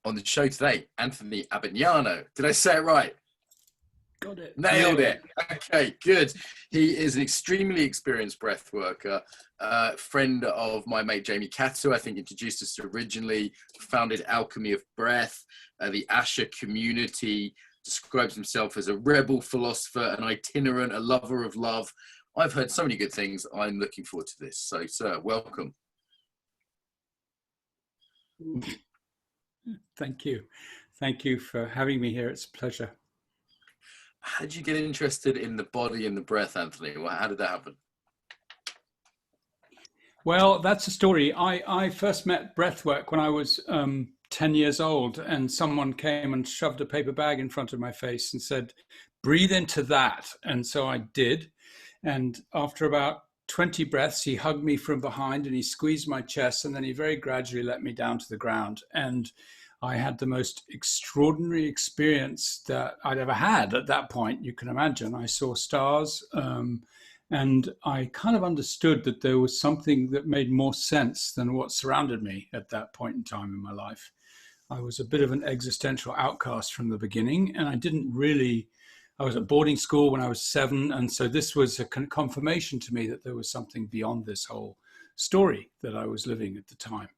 on the show today, Anthony Abbagnano. Did I say it right? Got it. Nailed it. Okay, good. He is an extremely experienced breath worker, friend of my mate Jamie Cato, I think introduced us to originally, founded Alchemy of Breath, the Asha community, describes himself as a rebel philosopher, an itinerant, a lover of love. I've heard so many good things. I'm looking forward to this. So, sir, welcome. Thank you. Thank you for having me here. It's a pleasure. How did you get interested in the body and the breath, Anthony? Well, how did that happen? Well, that's a story. I first met breathwork when I was 10 years old, and someone came and shoved a paper bag in front of my face and said, breathe into that. And so I did. And after about 20 breaths, he hugged me from behind and he squeezed my chest, and then he very gradually let me down to the ground. And I had the most extraordinary experience that I'd ever had at that point. You can imagine. I saw stars, and I kind of understood that there was something that made more sense than what surrounded me at that point in time in my life. I was a bit of an existential outcast from the beginning, and I was at boarding school when I was 7. And so this was a confirmation to me that there was something beyond this whole story that I was living at the time.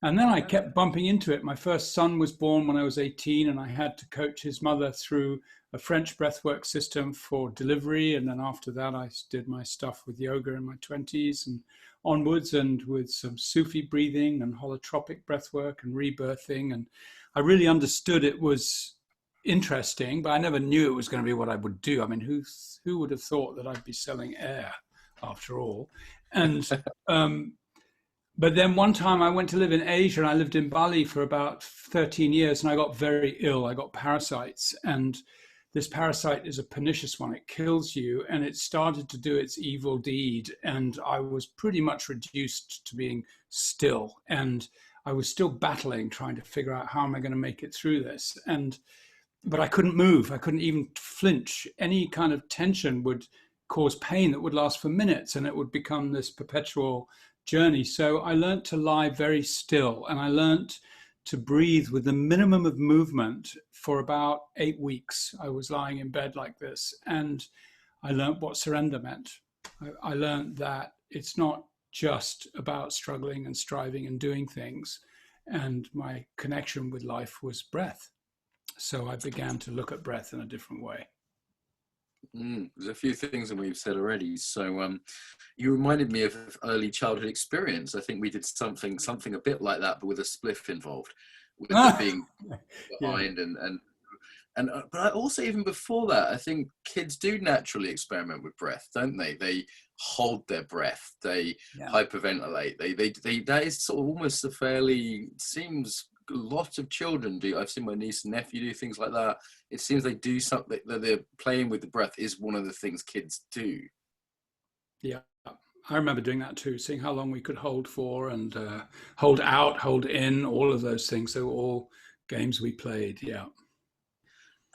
And then I kept bumping into it. My first son was born when I was 18, and I had to coach his mother through a French breathwork system for delivery. And then after that, I did my stuff with yoga in my 20s and onwards, and with some Sufi breathing and holotropic breathwork and rebirthing. And I really understood it was interesting, but I never knew it was going to be what I would do. I mean, who would have thought that I'd be selling air after all? And but then one time I went to live in Asia, and I lived in Bali for about 13 years, and I got very ill. I got parasites, and this parasite is a pernicious one. It kills you, and it started to do its evil deed. And I was pretty much reduced to being still, and I was still battling, trying to figure out how am I going to make it through this. But I couldn't move. I couldn't even flinch. Any kind of tension would cause pain that would last for minutes, and it would become this perpetual journey. So I learned to lie very still, and I learned to breathe with the minimum of movement for about 8 weeks. I was lying in bed like this, and I learned what surrender meant. I learned that it's not just about struggling and striving and doing things, and my connection with life was breath. So I began to look at breath in a different way. There's a few things that we've said already. So you reminded me of early childhood experience. I think we did something a bit like that, but with a spliff involved, with it being behind. Yeah. And but also, even before that, I think kids do naturally experiment with breath, don't they? They hold their breath, they hyperventilate. They that is sort of almost a fairly, seems, a lot of children do. I've seen my niece and nephew do things like that. It seems they do something, that they're playing with the breath is one of the things kids do. Yeah, I remember doing that too, seeing how long we could hold for, and hold out, hold in, all of those things. They were all games we played, yeah.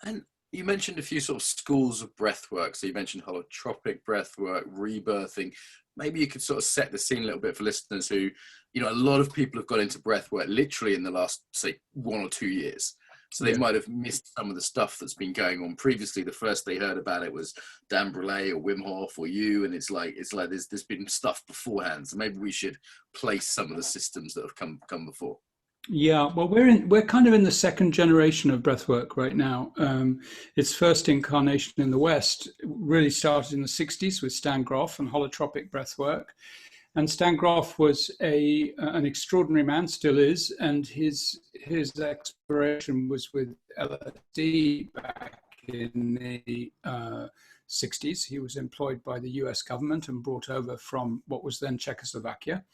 And you mentioned a few sort of schools of breath work. So you mentioned holotropic breath work, rebirthing. Maybe you could sort of set the scene a little bit for listeners who, you know, a lot of people have got into breath work literally in the last, say, 1 or 2 years. So they might have missed some of the stuff that's been going on previously. The first they heard about it was Dan Brulé or Wim Hof or you, and it's like there's been stuff beforehand. So maybe we should place some of the systems that have come before. Yeah, well, we're kind of in the second generation of breathwork right now. Its first incarnation in the West really started in the 60s with Stan Grof and holotropic breathwork. And Stan Grof was an extraordinary man, still is, and his exploration was with LSD back in the 60s. He was employed by the US government and brought over from what was then Czechoslovakia.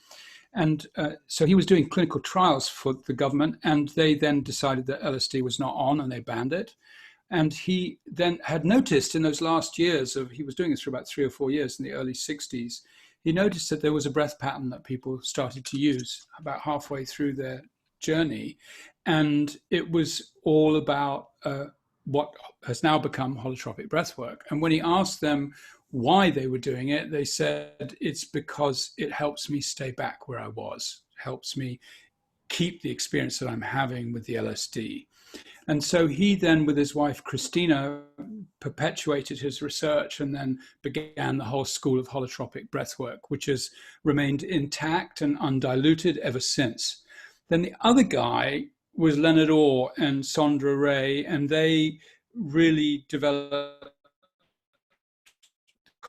And so he was doing clinical trials for the government, and they then decided that LSD was not on, and they banned it. And he then had noticed in those last years he was doing this for about 3 or 4 years in the early 60s, he noticed that there was a breath pattern that people started to use about halfway through their journey. And it was all about what has now become holotropic breathwork. And when he asked them why they were doing it, they said, it's because it helps me stay back where I was, helps me keep the experience that I'm having with the LSD. And so he then, with his wife, Christina, perpetuated his research and then began the whole school of holotropic breathwork, which has remained intact and undiluted ever since. Then the other guy was Leonard Orr and Sondra Ray, and they really developed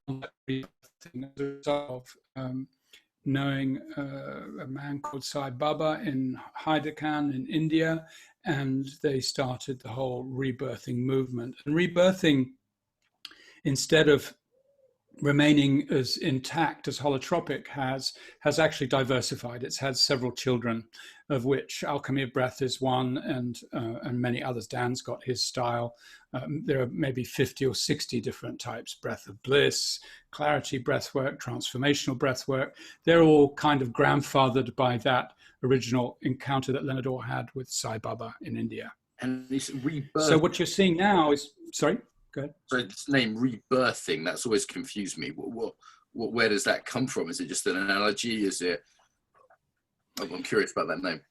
as a result of knowing a man called Sai Baba in Hyderabad in India, and they started the whole rebirthing movement. And rebirthing, instead of remaining as intact as holotropic has actually diversified. It's had several children, of which alchemy of breath is one, and many others. Dan's got his style. There are maybe 50 or 60 different types: breath of bliss, clarity breathwork, transformational breathwork. They're all kind of grandfathered by that original encounter that Leonard Orr had with Sai Baba in India. And this rebirth. So what you're seeing now is, sorry, go ahead. So this name rebirthing, that's always confused me. Where does that come from? Is it just an analogy? Is it? I'm curious about that name.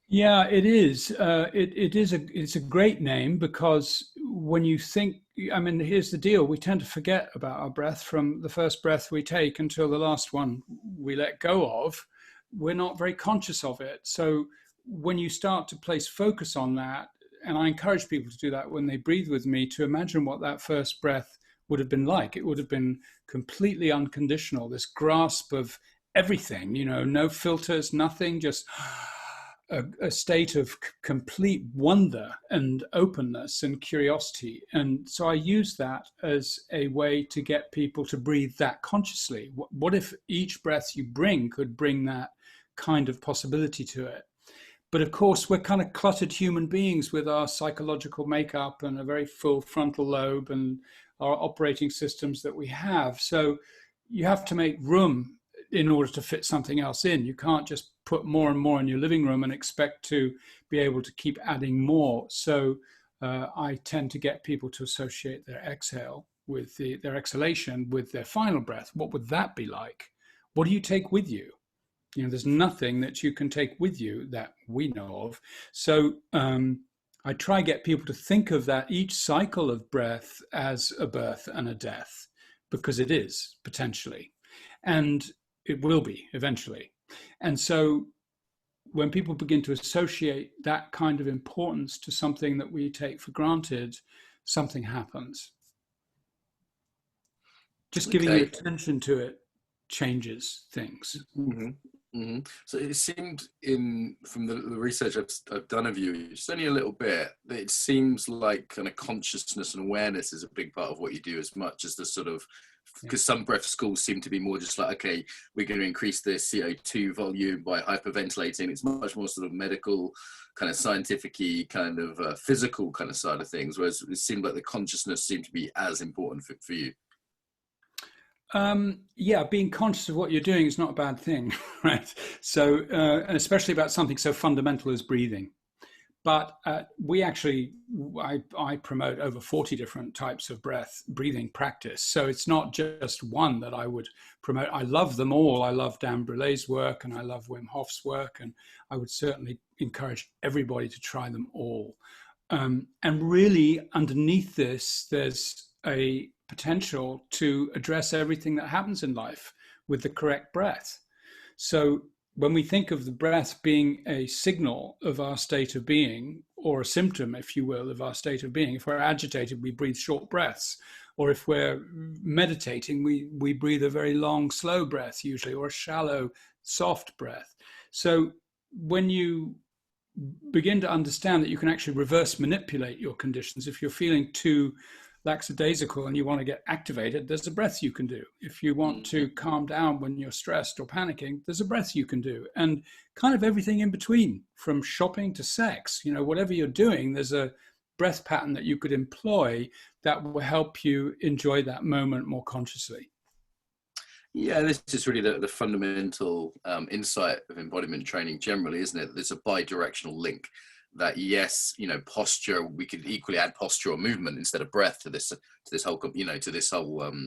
Yeah, it is. It's a great name, because when you think, I mean, here's the deal: we tend to forget about our breath from the first breath we take until the last one we let go of. We're not very conscious of it. So when you start to place focus on that, and I encourage people to do that when they breathe with me, to imagine what that first breath would have been like. It would have been completely unconditional, this grasp of everything, no filters, nothing, just a state of complete wonder and openness and curiosity. And so I use that as a way to get people to breathe that consciously. What if each breath you bring could bring that kind of possibility to it? But of course, we're kind of cluttered human beings with our psychological makeup and a very full frontal lobe and our operating systems that we have. So you have to make room in order to fit something else in. You can't just put more and more in your living room and expect to be able to keep adding more. So I tend to get people to associate their exhale with their exhalation with their final breath. What would that be like? What do you take with you? There's nothing that you can take with you that we know of. So I try to get people to think of that each cycle of breath as a birth and a death, because it is potentially, and it will be eventually. And so when people begin to associate that kind of importance to something that we take for granted, something happens. Just giving your attention to it changes things. Mm-hmm. Mm-hmm. So it seemed from the research I've done of you, just only a little bit, that it seems like kind of consciousness and awareness is a big part of what you do, as much as the sort of, because some breath schools seem to be more just like, okay, we're going to increase the CO2 volume by hyperventilating. It's much more sort of medical, kind of scientific-y, kind of physical kind of side of things, whereas it seemed like the consciousness seemed to be as important for you. Yeah, being conscious of what you're doing is not a bad thing, right? So, and especially about something so fundamental as breathing. But I promote over 40 different types of breathing practice. So it's not just one that I would promote. I love them all. I love Dan Brulet's work and I love Wim Hof's work. And I would certainly encourage everybody to try them all. And really underneath this, there's a potential to address everything that happens in life with the correct breath. So when we think of the breath being a signal of our state of being, or a symptom, if you will, of our state of being, if we're agitated, we breathe short breaths. Or if we're meditating, we breathe a very long, slow breath usually, or a shallow, soft breath. So when you begin to understand that you can actually reverse manipulate your conditions, if you're feeling too lackadaisical and you want to get activated, there's a breath you can do. If you want to calm down when you're stressed or panicking, there's a breath you can do. And kind of everything in between, from shopping to sex, whatever you're doing, there's a breath pattern that you could employ that will help you enjoy that moment more consciously. Yeah, this is really the fundamental insight of embodiment training generally, isn't it? There's a bi-directional link. That yes, posture, we could equally add posture or movement instead of breath to this whole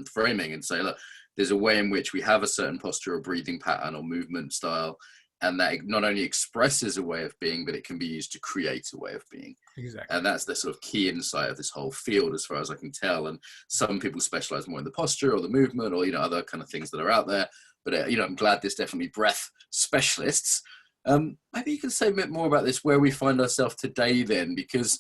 framing, and say, look, there's a way in which we have a certain posture or breathing pattern or movement style, and that it not only expresses a way of being, but it can be used to create a way of being. Exactly. And that's the sort of key insight of this whole field, as far as I can tell. And some people specialize more in the posture or the movement, or, you know, other kind of things that are out there. But, you know, I'm glad there's definitely breath specialists. Maybe you can say a bit more about this, where we find ourselves today then, because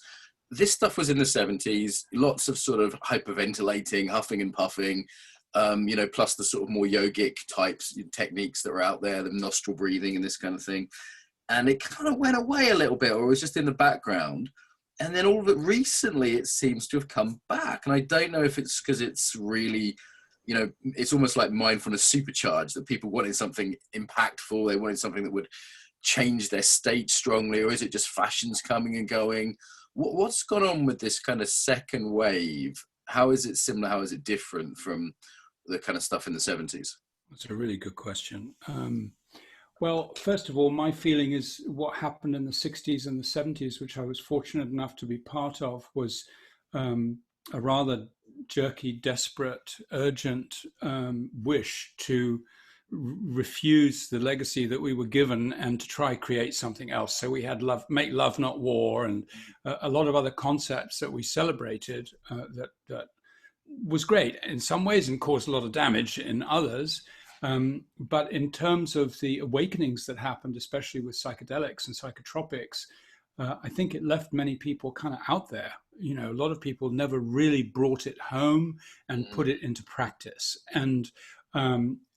this stuff was in the 70s, lots of sort of hyperventilating, huffing and puffing, you know, plus the sort of more yogic types techniques that were out there, the nostril breathing and this kind of thing. And it kind of went away a little bit, or it was just in the background. And then all of it recently, it seems to have come back. And I don't know if it's because it's really, you know, it's almost like mindfulness supercharged, that people wanted something impactful. They wanted something that would change their state strongly, or is it just fashions coming and going? What's gone on with this kind of second wave? How is it similar? How is it different from the kind of stuff in the 70s? That's a really good question. Well, first of all, my feeling is what happened in the 60s and the 70s, which I was fortunate enough to be part of, was a rather jerky, desperate, urgent wish to refuse the legacy that we were given and to try create something else. So we had love, make love, not war, and a lot of other concepts that we celebrated that was great in some ways and caused a lot of damage in others. But in terms of the awakenings that happened, especially with psychedelics and psychotropics, I think it left many people kind of out there. You know, a lot of people never really brought it home and put it into practice.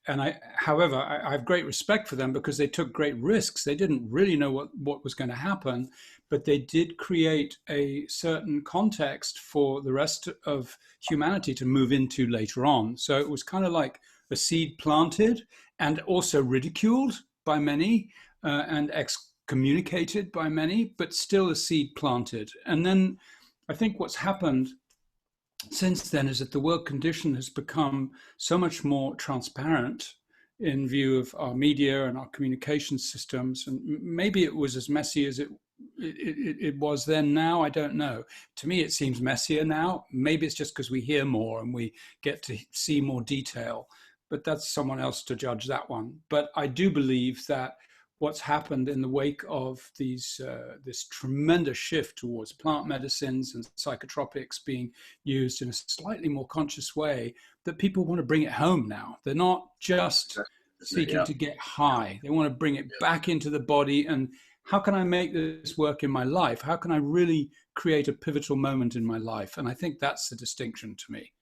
However, I have great respect for them because they took great risks. They didn't really know what was going to happen, but they did create a certain context for the rest of humanity to move into later on. So it was kind of like a seed planted and also ridiculed by many and excommunicated by many, but still a seed planted. And then I think what's happened since then is that the world condition has become so much more transparent in view of our media and our communication systems. And maybe it was as messy as it was then. Now, I don't know. To me, it seems messier now. Maybe it's just because we hear more and we get to see more detail, but that's someone else to judge that one. But I do believe that what's happened in the wake of this tremendous shift towards plant medicines and psychotropics being used in a slightly more conscious way, that people want to bring it home now. They're not just seeking to get high. They want to bring it back into the body. And how can I make this work in my life? How can I really create a pivotal moment in my life? And I think that's the distinction to me.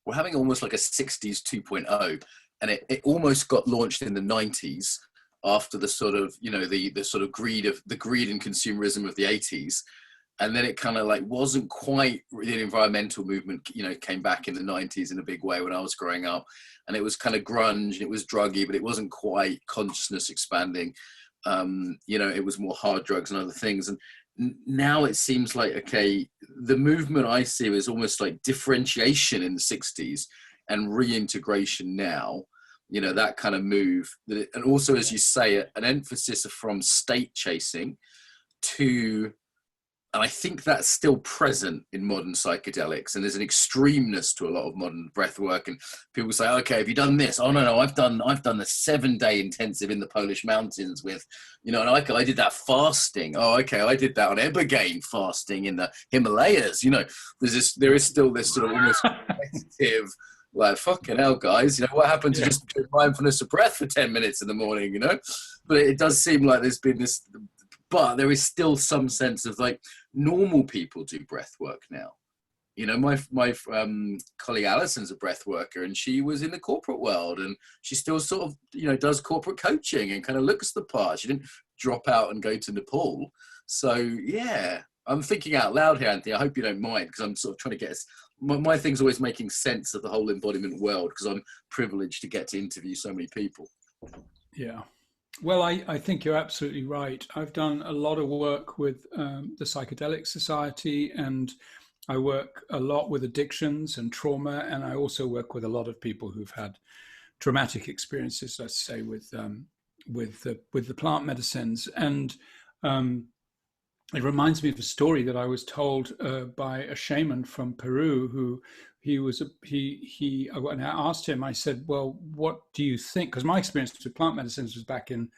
We're having almost like a 60s 2.0, and it almost got launched in the 90s. After the sort of, you know, the sort of greed and consumerism of the 80s. And then it kind of like wasn't quite, the environmental movement, you know, came back in the 90s in a big way when I was growing up. And it was kind of grunge and it was druggy, but it wasn't quite consciousness expanding. You know, it was more hard drugs and other things. And now it seems like, okay, the movement I see is almost like differentiation in the 60s and reintegration now. You know, that kind of move. And also, as you say, an emphasis from state chasing to, and I think that's still present in modern psychedelics. And there's an extremeness to a lot of modern breath work. And people say, okay, have you done this? Oh, no, I've done the 7-day intensive in the Polish mountains with, you know, and I did that fasting. Oh, okay, I did that on Abbagnano fasting in the Himalayas. You know, there is still this sort of almost competitive, like, fucking hell, guys, you know, what happened to just do mindfulness of breath for 10 minutes in the morning, you know? But it does seem like there's been this, but there is still some sense of like normal people do breath work now. You know, my colleague Alison's a breath worker and she was in the corporate world and she still sort of, you know, does corporate coaching and kind of looks the part. She didn't drop out and go to Nepal. So, yeah, I'm thinking out loud here, Anthony. I hope you don't mind because I'm sort of trying to get us. My thing's always making sense of the whole embodiment world because I'm privileged to get to interview so many people. Yeah. Well, I think you're absolutely right. I've done a lot of work with the Psychedelic Society, and I work a lot with addictions and trauma, and I also work with a lot of people who've had traumatic experiences, let's say, with the plant medicines. And it reminds me of a story that I was told by a shaman from Peru who when I asked him, I said, well, what do you think? Because my experience with plant medicines was back in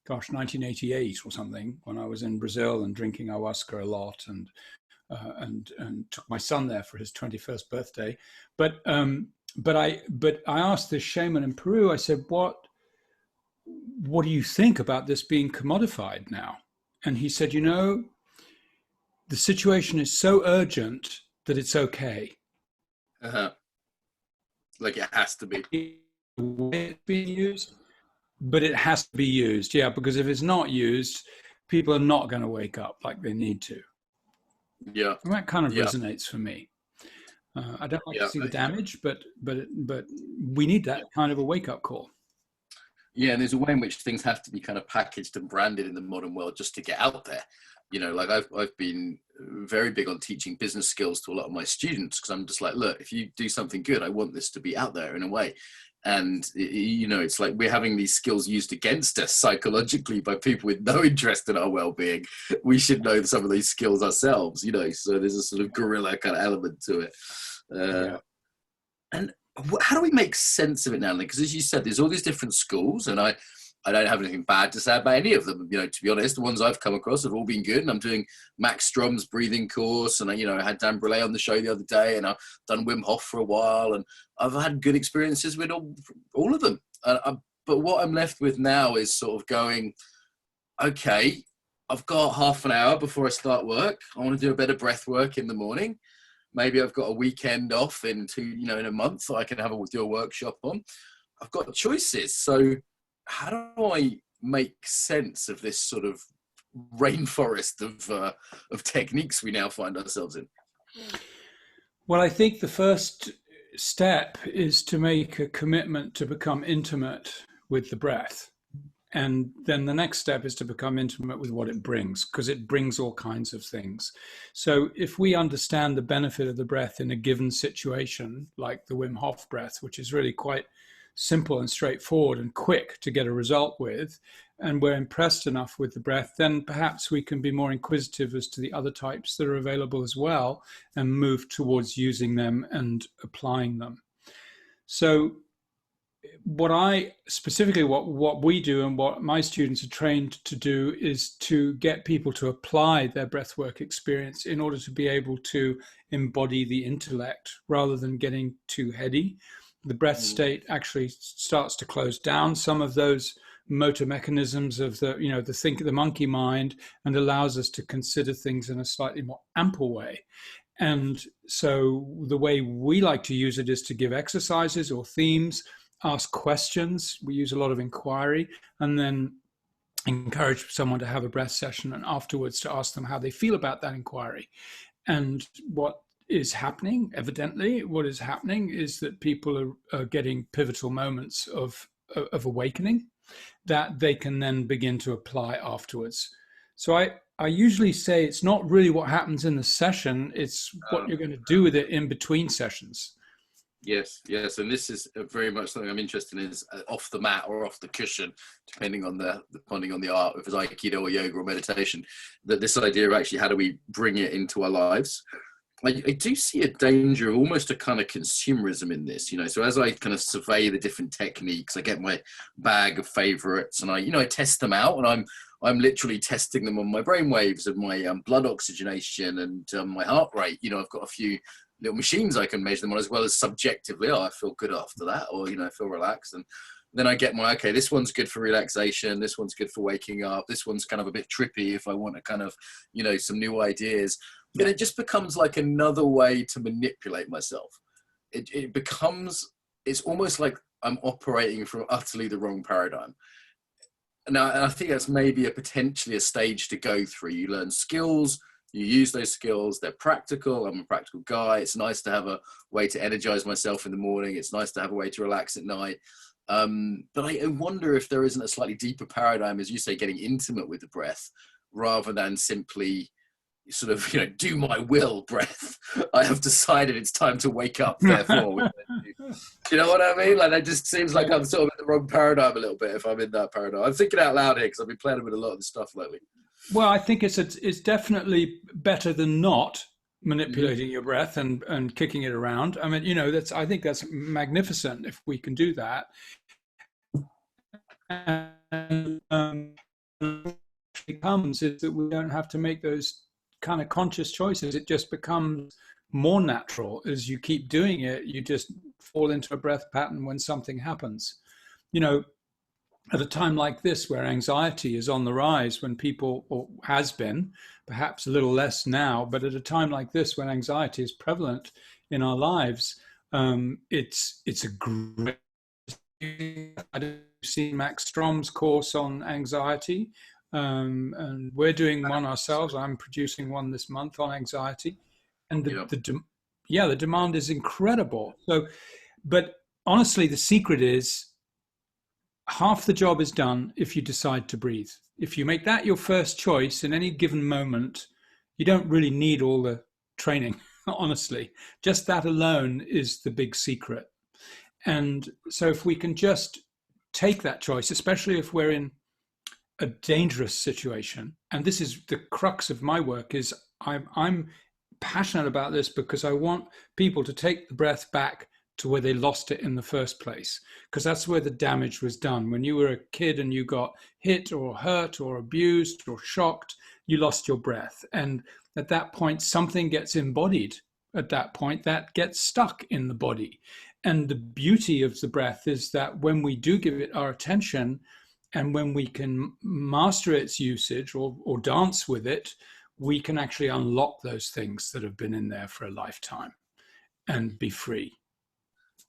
1988 or something, when I was in Brazil and drinking ayahuasca a lot, and took my son there for his 21st birthday. But I asked this shaman in Peru, I said, what do you think about this being commodified now? And he said, the situation is so urgent that it's okay. Like it has to be. The way it's being used, but it has to be used, yeah, because if it's not used, people are not going to wake up like they need to. Yeah, and that kind of resonates for me. I don't like to see the damage, but we need that kind of a wake-up call. Yeah, and there's a way in which things have to be kind of packaged and branded in the modern world just to get out there. Like I've been very big on teaching business skills to a lot of my students, because I'm just like, look, if you do something good, I want this to be out there in a way. And, it's like we're having these skills used against us psychologically by people with no interest in our well-being. We should know some of these skills ourselves, so there's a sort of guerrilla kind of element to it. And how do we make sense of it now? Because as you said, there's all these different schools, and I don't have anything bad to say about any of them. To be honest, the ones I've come across have all been good. And I'm doing Max Strom's breathing course, and I had Dan Brulé on the show the other day, and I've done Wim Hof for a while, and I've had good experiences with all of them. But what I'm left with now is sort of going, okay, I've got half an hour before I start work. I want to do a bit of breath work in the morning. Maybe I've got a weekend off in a month that I can do a workshop on. I've got choices. So how do I make sense of this sort of rainforest of techniques we now find ourselves in? Well, I think the first step is to make a commitment to become intimate with the breath. And then the next step is to become intimate with what it brings, because it brings all kinds of things. So if we understand the benefit of the breath in a given situation, like the Wim Hof breath, which is really quite simple and straightforward and quick to get a result with, and we're impressed enough with the breath, then perhaps we can be more inquisitive as to the other types that are available as well, and move towards using them and applying them. So what we do and what my students are trained to do is to get people to apply their breathwork experience in order to be able to embody the intellect rather than getting too heady. The breath state actually starts to close down some of those motor mechanisms of the monkey mind, and allows us to consider things in a slightly more ample way. And so the way we like to use it is to give exercises or themes, ask questions. We use a lot of inquiry, and then encourage someone to have a breath session, and afterwards to ask them how they feel about that inquiry. And what is happening, evidently, is that people are getting pivotal moments of awakening that they can then begin to apply afterwards. So I usually say it's not really what happens in the session, it's what you're going to do with it in between sessions. Yes, and this is very much something I'm interested in, is off the mat or off the cushion, depending on the art, if it's Aikido or yoga or meditation, that this idea of actually how do we bring it into our lives. I do see a danger of almost a kind of consumerism in this, so as I kind of survey the different techniques, I get my bag of favorites, and I test them out, and I'm literally testing them on my brain waves and my blood oxygenation and my heart rate. I've got a few little machines I can measure them on, as well as subjectively, I feel good after that, or I feel relaxed. And then I get okay, this one's good for relaxation, this one's good for waking up, this one's kind of a bit trippy if I want to kind of some new ideas. And it just becomes like another way to manipulate myself. It's almost like I'm operating from utterly the wrong paradigm. Now, and I think that's maybe potentially a stage to go through. You learn skills, you use those skills, they're practical. I'm a practical guy. It's nice to have a way to energize myself in the morning. It's nice to have a way to relax at night. But I wonder if there isn't a slightly deeper paradigm, as you say, getting intimate with the breath, rather than simply sort of, do my will breath. I have decided it's time to wake up, therefore. Do you know what I mean? Like, that just seems like I'm sort of in the wrong paradigm a little bit if I'm in that paradigm. I'm thinking out loud here because I've been playing with a lot of this stuff lately. Well, I think it's definitely better than not manipulating your breath and kicking it around. I mean, I think that's magnificent if we can do that. And actually comes is that we don't have to make those kind of conscious choices. It just becomes more natural. As you keep doing it, you just fall into a breath pattern when something happens. You know, at a time like this where anxiety is on the rise, when people, or has been, perhaps a little less now, but at a time like this when anxiety is prevalent in our lives, it's a great. I've seen Max Strom's course on anxiety, and we're doing one ourselves. I'm producing one this month on anxiety, and the demand is incredible. So, but honestly, the secret is half the job is done if you decide to breathe. If you make that your first choice in any given moment, you don't really need all the training, honestly. Just that alone is the big secret. And so if we can just take that choice, especially if we're in a dangerous situation, and this is the crux of my work, is I'm passionate about this because I want people to take the breath back to where they lost it in the first place, because that's where the damage was done. When you were a kid and you got hit or hurt or abused or shocked, you lost your breath. And at that point, something gets embodied. At that point, that gets stuck in the body. And the beauty of the breath is that when we do give it our attention and when we can master its usage or dance with it, we can actually unlock those things that have been in there for a lifetime and be free.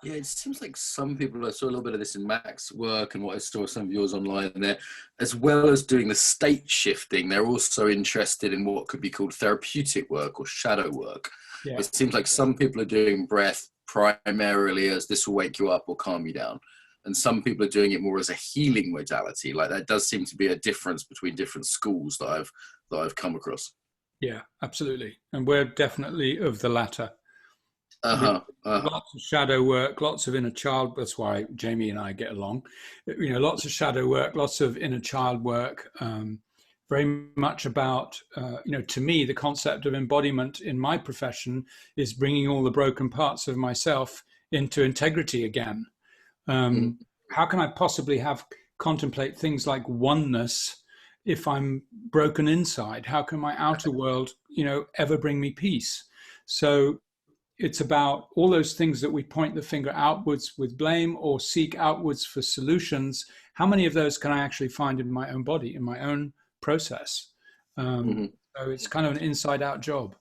Yeah, it seems like some people, I saw a little bit of this in Mac's work and what I saw some of yours online there, as well as doing the state shifting, they're also interested in what could be called therapeutic work or shadow work. Yeah. It seems like some people are doing breath primarily as this will wake you up or calm you down. And some people are doing it more as a healing modality. Like that does seem to be a difference between different schools that I've come across. Yeah, absolutely. And we're definitely of the latter. Lots of shadow work, lots of inner child. That's why Jamie and I get along. You know, lots of shadow work, lots of inner child work. Very much about, to me, the concept of embodiment in my profession is bringing all the broken parts of myself into integrity again. How can I possibly contemplate things like oneness if I'm broken inside? How can my outer world, ever bring me peace? So it's about all those things that we point the finger outwards with blame or seek outwards for solutions. How many of those can I actually find in my own body, in my own process? So it's kind of an inside-out job.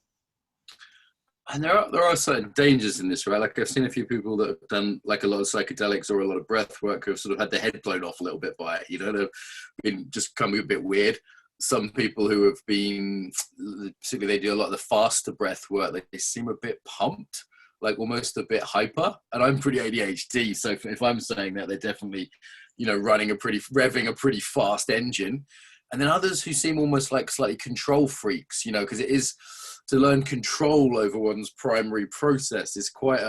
And there are certain dangers in this, right? Like I've seen a few people that have done like a lot of psychedelics or a lot of breath work who have sort of had their head blown off a little bit by it. They've been just coming a bit weird. Some people who have been, particularly they do a lot of the faster breath work, they seem a bit pumped, like almost a bit hyper. And I'm pretty ADHD, so if I'm saying that, they're definitely, revving a pretty fast engine. And then others who seem almost like slightly control freaks, because it is to learn control over one's primary process is quite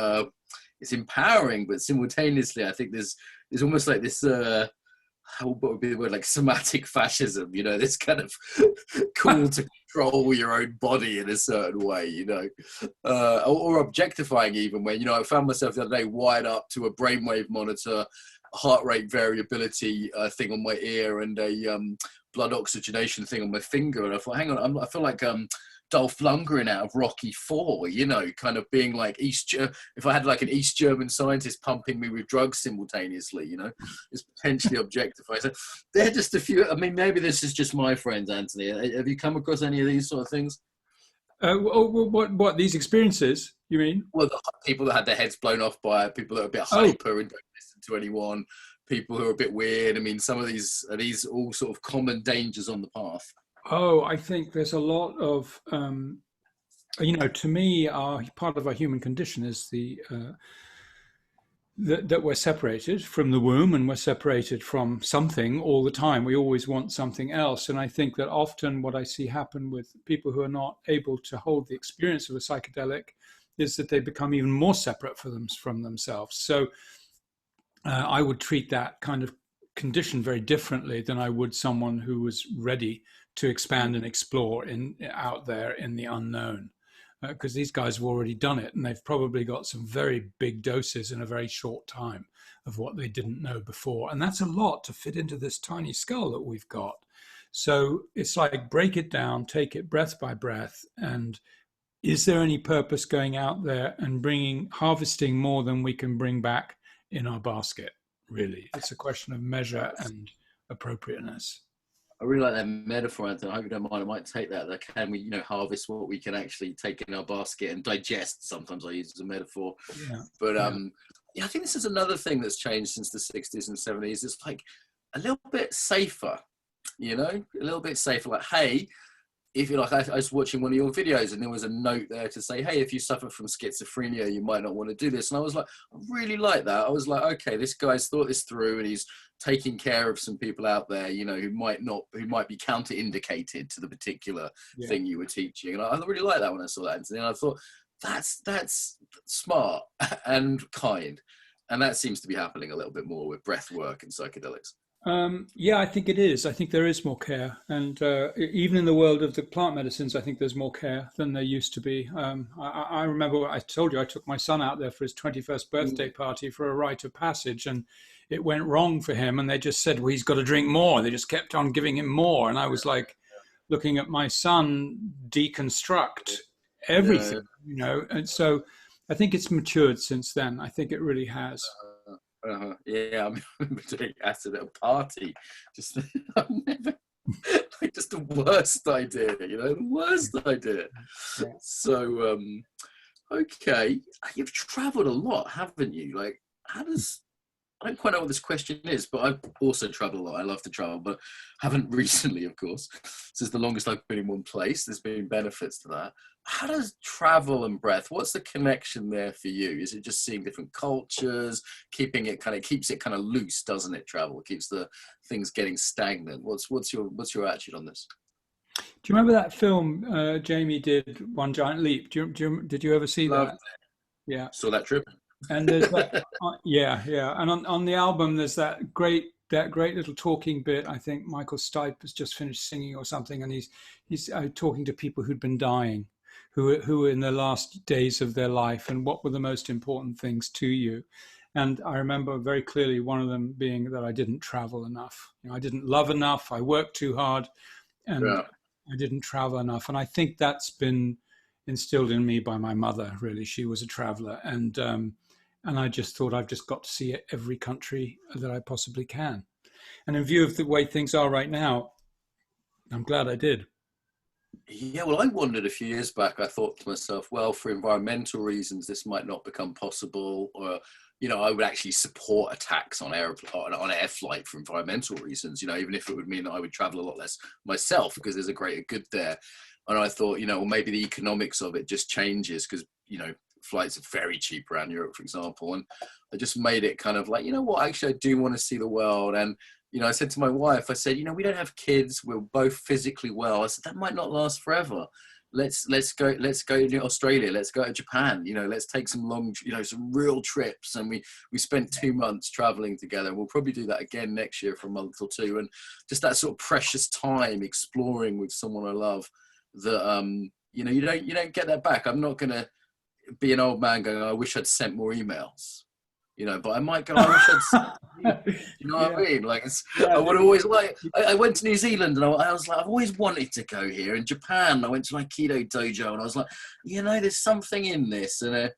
it's empowering, but simultaneously I think there's almost like this what would be the word, like somatic fascism, this kind of call to control your own body in a certain way, or objectifying even when, I found myself the other day wired up to a brainwave monitor, heart rate variability thing on my ear and a blood oxygenation thing on my finger. And I thought, hang on, I feel like Dolph Lundgren out of Rocky IV, kind of being like if I had like an East German scientist pumping me with drugs simultaneously, it's potentially objectified. So they're just a few. I mean, maybe this is just my friends, Anthony. Have you come across any of these sort of things? What these experiences, you mean? Well, the people that had their heads blown off by it, people that are a bit hyper and don't listen to anyone, people who are a bit weird. I mean, some of these, are these all sort of common dangers on the path? Oh, I think there's a lot of, to me, part of our human condition is that we're separated from the womb and we're separated from something all the time. We always want something else. And I think that often what I see happen with people who are not able to hold the experience of a psychedelic is that they become even more separate from themselves. So I would treat that kind of condition very differently than I would someone who was ready to expand and explore out there in the unknown, because these guys have already done it and they've probably got some very big doses in a very short time of what they didn't know before. And that's a lot to fit into this tiny skull that we've got. So it's like break it down, take it breath by breath, and is there any purpose going out there and harvesting more than we can bring back in our basket? Really, it's a question of measure and appropriateness. I really like that metaphor, Anthony. I hope you don't mind. I might take that. Can we, harvest what we can actually take in our basket and digest? Sometimes I use as a metaphor. Yeah. But I think this is another thing that's changed since the 60s and 70s. It's like a little bit safer, a little bit safer. Like, hey, if you like, I was watching one of your videos and there was a note there to say, hey, if you suffer from schizophrenia, you might not want to do this. And I was like, I really like that. I was like, okay, this guy's thought this through and he's taking care of some people out there, who might be counter-indicated to the particular thing you were teaching. And I really like that when I saw that. And I thought, that's smart and kind. And that seems to be happening a little bit more with breath work and psychedelics. I think it is. I think there is more care. And even in the world of the plant medicines, I think there's more care than there used to be. I remember I told you I took my son out there for his 21st birthday party for a rite of passage, and it went wrong for him. And they just said, well, he's got to drink more. They just kept on giving him more. And I was like looking at my son deconstruct everything, And so I think it's matured since then. I think it really has. Yeah, I remember doing acid at a party. Just, just the worst idea, the worst idea. Yeah. So, okay, you've travelled a lot, haven't you? Like, I don't quite know what this question is, but I've also travelled a lot. I love to travel, but haven't recently, of course. This is the longest I've been in one place. There's been benefits to that. How does travel and breath, what's the connection there for you? Is it just seeing different cultures, keeps it kind of loose, doesn't it, travel? It keeps the things getting stagnant. What's your attitude on this? Do you remember that film Jamie did, One Giant Leap? Did you ever see that? Yeah. Saw that trip. And there's that, and on the album there's that great little talking bit. I think Michael Stipe has just finished singing or something, and he's talking to people who'd been dying, who were in the last days of their life, and what were the most important things to you. And I remember very clearly one of them being that I didn't travel enough. I didn't love enough. I worked too hard, and I didn't travel enough. And I think that's been instilled in me by my mother. Really, she was a traveler, and I just thought I've just got to see every country that I possibly can. And in view of the way things are right now, I'm glad I did. Yeah, well, I wondered a few years back, I thought to myself, well, for environmental reasons, this might not become possible. Or, I would actually support a tax on air flight for environmental reasons, even if it would mean that I would travel a lot less myself because there's a greater good there. And I thought, well, maybe the economics of it just changes because, flights are very cheap around Europe, for example. And I just made it kind of like, what, actually I do want to see the world. And, I said to my wife, I said, we don't have kids. We're both physically well. I said, that might not last forever. Let's go to Australia. Let's go to Japan. Let's take some long, some real trips. And we spent 2 months traveling together. We'll probably do that again next year for a month or two. And just that sort of precious time exploring with someone I love that, you don't get that back. I'm not going to be an old man going, I wish I'd sent more emails, but I might go, I wish I'd sent what I mean? Like, I would always I went to New Zealand and I was like, I've always wanted to go here. In Japan, I went to my Aikido dojo and I was like, there's something in this. And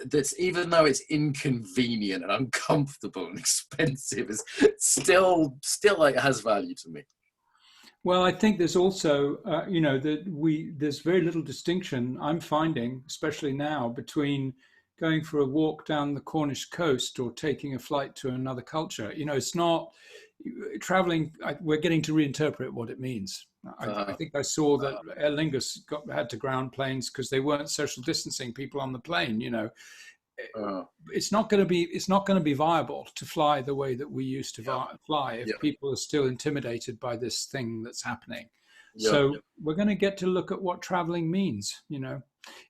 that's, even though it's inconvenient and uncomfortable and expensive, it's still like has value to me. Well, I think there's also, there's very little distinction I'm finding, especially now, between going for a walk down the Cornish coast or taking a flight to another culture. It's not traveling. We're getting to reinterpret what it means. I think I saw that Aer Lingus had to ground planes because they weren't social distancing people on the plane. It's not going to be viable to fly the way that we used to fly if people are still intimidated by this thing that's happening. So we're going to get to look at what traveling means.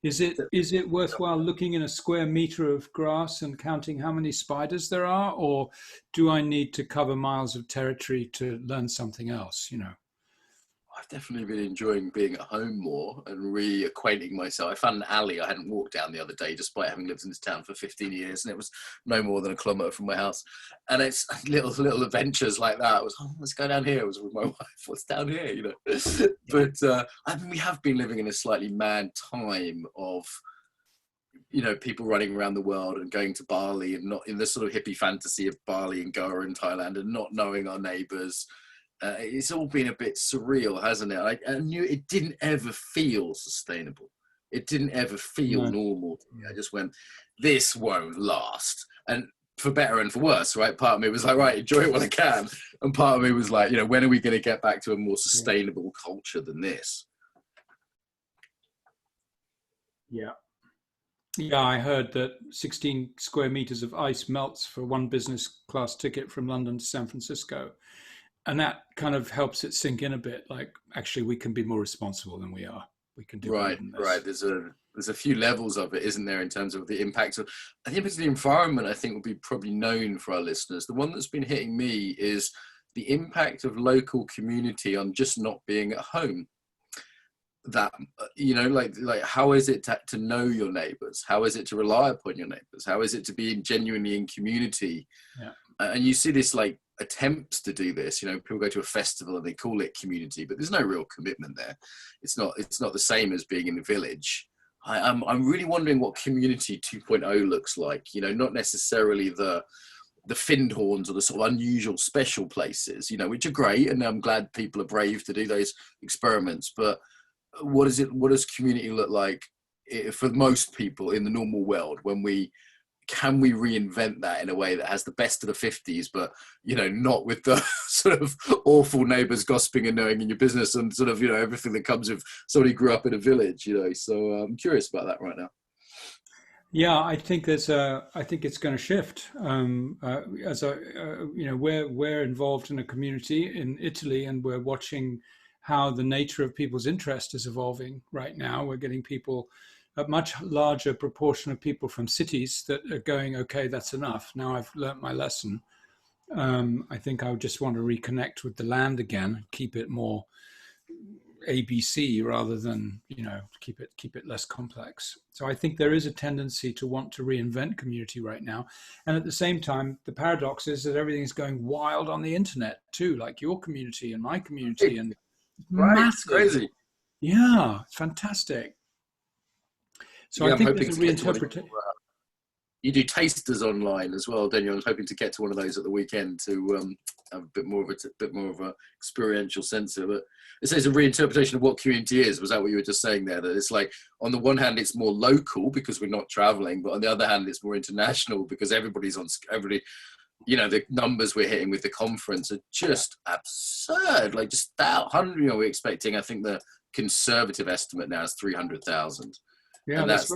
Is it worthwhile looking in a square meter of grass and counting how many spiders there are, or do I need to cover miles of territory to learn something else? I've definitely been enjoying being at home more and reacquainting myself. I found an alley I hadn't walked down the other day, despite having lived in this town for 15 years, and it was no more than a kilometre from my house. And it's little adventures like that. It was, oh, let's go down here. I was with my wife. What's down here? You know. But I mean, we have been living in a slightly mad time of, you know, people running around the world and going to Bali and not in the sort of hippie fantasy of Bali and Goa and Thailand and not knowing our neighbours. It's all been a bit surreal, hasn't it? I knew it didn't ever feel sustainable. It didn't ever feel normal to me. I just went, this won't last. And for better and for worse, right? Part of me was like, right, enjoy it while I can. And part of me was like, you know, when are we going to get back to a more sustainable culture than this? Yeah. Yeah, I heard that 16 square meters of ice melts for one business class ticket from London to San Francisco. And that kind of helps it sink in a bit. Like, actually, we can be more responsible than we are. We can do right. There's a few levels of it, isn't there, in terms of the impact of, I think it's the environment. I think will be probably known for our listeners. The one that's been hitting me is the impact of local community on just not being at home. That, you know, like how is it to know your neighbors? How is it to rely upon your neighbors? How is it to be genuinely in community? Yeah. And you see this like attempts to do this, you know, people go to a festival and they call it community, but there's no real commitment there. It's not the same as being in the village. I'm really wondering what community 2.0 looks like, you know, not necessarily the Findhorns or the sort of unusual special places, you know, which are great. And I'm glad people are brave to do those experiments, but what does community look like for most people in the normal world when can we reinvent that in a way that has the best of the 50s, but, you know, not with the sort of awful neighbors gossiping and knowing in your business and sort of, you know, everything that comes with somebody who grew up in a village, you know. So I'm curious about that right now. Yeah, I think it's going to shift. You know, we're involved in a community in Italy, and we're watching how the nature of people's interest is evolving right now. We're getting people, a much larger proportion of people from cities that are going, okay, that's enough. Now I've learnt my lesson. I think I would just want to reconnect with the land again, keep it more ABC rather than, you know, keep it less complex. So I think there is a tendency to want to reinvent community right now. And at the same time, the paradox is that everything's going wild on the internet too, like your community and my community. And right, it's crazy. Yeah, it's fantastic. So I think there's a reinterpretation. You do tasters online as well, don't you? I'm hoping to get to one of those at the weekend to have a bit more of a experiential sense of it. It says a reinterpretation of what community is. Was that what you were just saying there? That it's like, on the one hand, it's more local because we're not traveling, but on the other hand, it's more international because everybody, you know, the numbers we're hitting with the conference are just absurd. Like just 100, you know, we're expecting, I think the conservative estimate now is 300,000. Yeah, and that's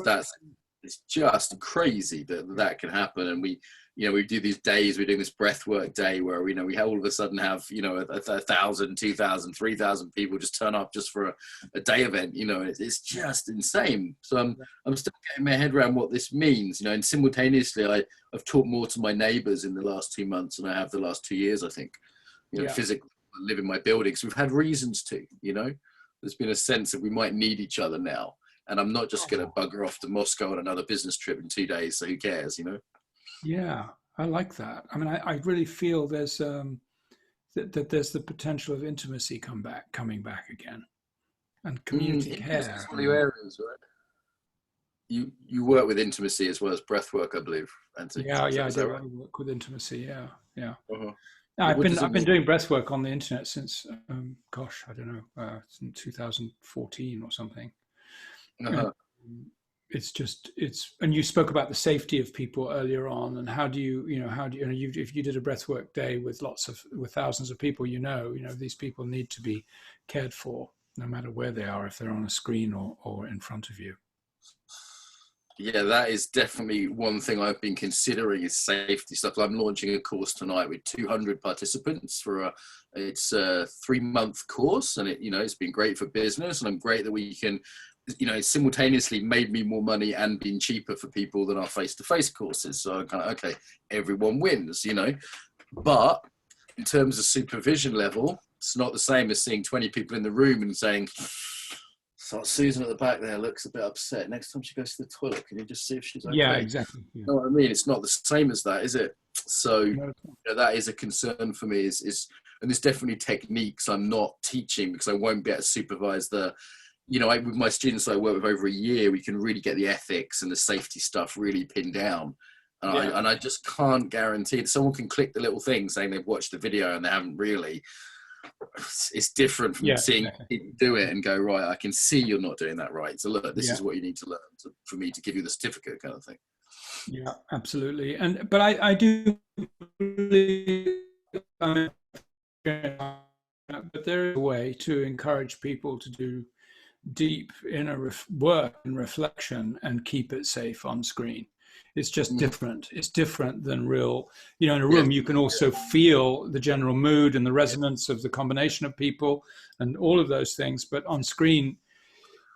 it's just crazy that can happen. And we do these days, we're doing this breathwork day where, you know, we all of a sudden have, you know, 1,000, 2,000, 3,000 people just turn up just for a day event, you know. It's just insane. So I'm still getting my head around what this means, you know, and simultaneously I've talked more to my neighbors in the last 2 months than I have the last 2 years, I think, you know, physically live in my buildings. We've had reasons to, you know, there's been a sense that we might need each other now. And I'm not just going to bugger off to Moscow on another business trip in 2 days. So who cares, you know? Yeah, I like that. I mean, I really feel there's that there's the potential of intimacy coming back again, and community care. It's one of your areas, right? You work with intimacy as well as breath work, I believe, Anthony. Yeah, I do. Right? I work with intimacy. Yeah. Uh-huh. I've been doing breath work on the internet since I don't know, since 2014 or something. Uh-huh. And you spoke about the safety of people earlier on, and how do you if you did a breathwork day with thousands of people, you know these people need to be cared for no matter where they are, if they're on a screen or in front of you. Yeah, that is definitely one thing I've been considering is safety stuff. I'm launching a course tonight with 200 participants it's a 3-month course, and it's been great for business, and I'm great that we can, it's simultaneously made me more money and been cheaper for people than our face-to-face courses. So I'm kind of, okay, everyone wins, But in terms of supervision level, It's not the same as seeing 20 people in the room and saying, so Susan at the back there looks a bit upset. Next time she goes to the toilet, can you just see if she's okay? Yeah, exactly. Yeah. You know what I mean? It's not the same as that, is it? So that is a concern for me. And there's definitely techniques I'm not teaching because I won't be able to supervise the, with my students I work with over a year, we can really get the ethics and the safety stuff really pinned down. And I just can't guarantee that someone can click the little thing saying they've watched the video and they haven't really. It's different from seeing people do it and go, right, I can see you're not doing that right. So look, this is what you need to learn for me to give you the certificate kind of thing. Yeah, absolutely. But I do believe, but there is a way to encourage people to do deep inner work and reflection and keep it safe on screen. It's just different. It's different than real, in a room, you can also feel the general mood and the resonance of the combination of people and all of those things. But on screen,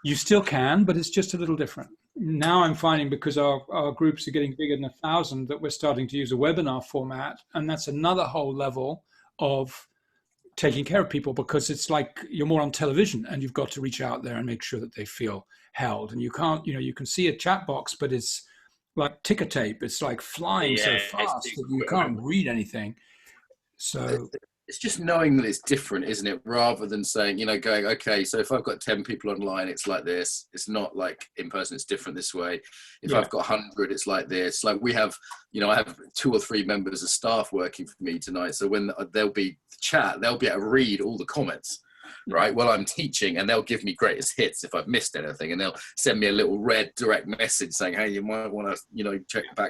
you still can, but it's just a little different. Now I'm finding, because our groups are getting bigger than 1,000, that we're starting to use a webinar format. And that's another whole level of taking care of people, because it's like you're more on television and you've got to reach out there and make sure that they feel held. And you can't, you can see a chat box, but it's like ticker tape. It's like flying so fast that you can't read anything. So it's just knowing that it's different, isn't it? Rather than saying, going, okay, so if I've got 10 people online, it's like this. It's not like in person, it's different this way. If I've got 100, it's like this. Like we have, I have 2 or 3 members of staff working for me tonight. So when there'll be chat, they'll be able to read all the comments, right, while I'm teaching, and they'll give me greatest hits if I've missed anything, and they'll send me a little red direct message saying, hey, you might want to,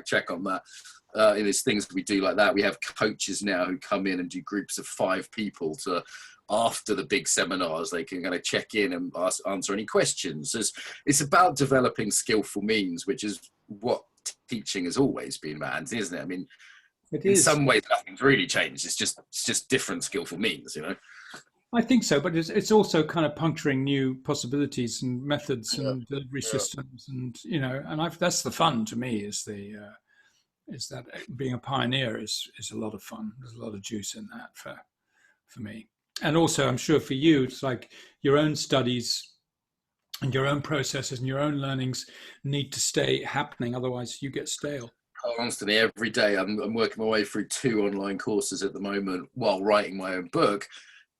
check on that. And there's things we do like that. We have coaches now who come in and do groups of 5 people to, after the big seminars, they can kind of check in and answer any questions. It's about developing skillful means, which is what teaching has always been about, isn't it? I mean, in some ways, nothing's really changed. It's just different skillful means, I think so, but it's also kind of puncturing new possibilities and methods and delivery systems, and that's the fun to me. Is that being a pioneer is a lot of fun. There's a lot of juice in that for me, and also I'm sure for you, it's like your own studies and your own processes and your own learnings need to stay happening, otherwise you get stale. Constantly, every day, I'm working my way through 2 online courses at the moment while writing my own book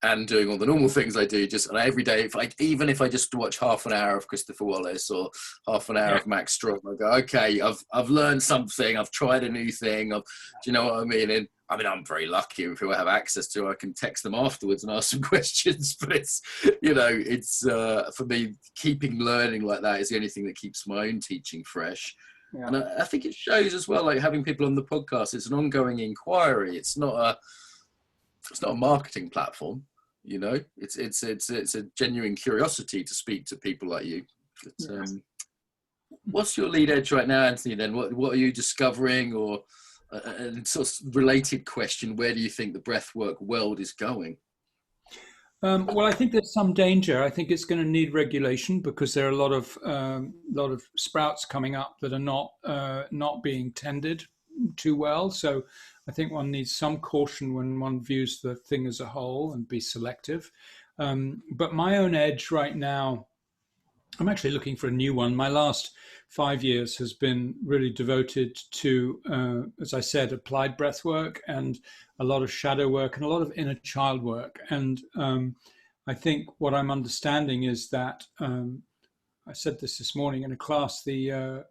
and doing all the normal things I do. Just every day, even if I just watch half an hour of Christopher Wallace or half an hour of Max Strong, I go, okay, I've learned something. I've tried a new thing. Do you know what I mean? And I mean, I'm very lucky if I have access to, I can text them afterwards and ask some questions. But it's, for me, keeping learning like that is the only thing that keeps my own teaching fresh. Yeah. And I think it shows as well, like having people on the podcast, it's an ongoing inquiry. It's not a marketing platform, it's a genuine curiosity to speak to people like you. What's your lead edge right now, Anthony, then? What are you discovering? Or a sort of related question, where do you think the breathwork world is going? Well, I think there's some danger. I think it's going to need regulation, because there are a lot of sprouts coming up that are not being tended too well. So I think one needs some caution when one views the thing as a whole, and be selective. But my own edge right now, I'm actually looking for a new one. My last 5 years has been really devoted to, as I said, applied breath work and a lot of shadow work and a lot of inner child work. And I think what I'm understanding is that, I said this morning in a class, the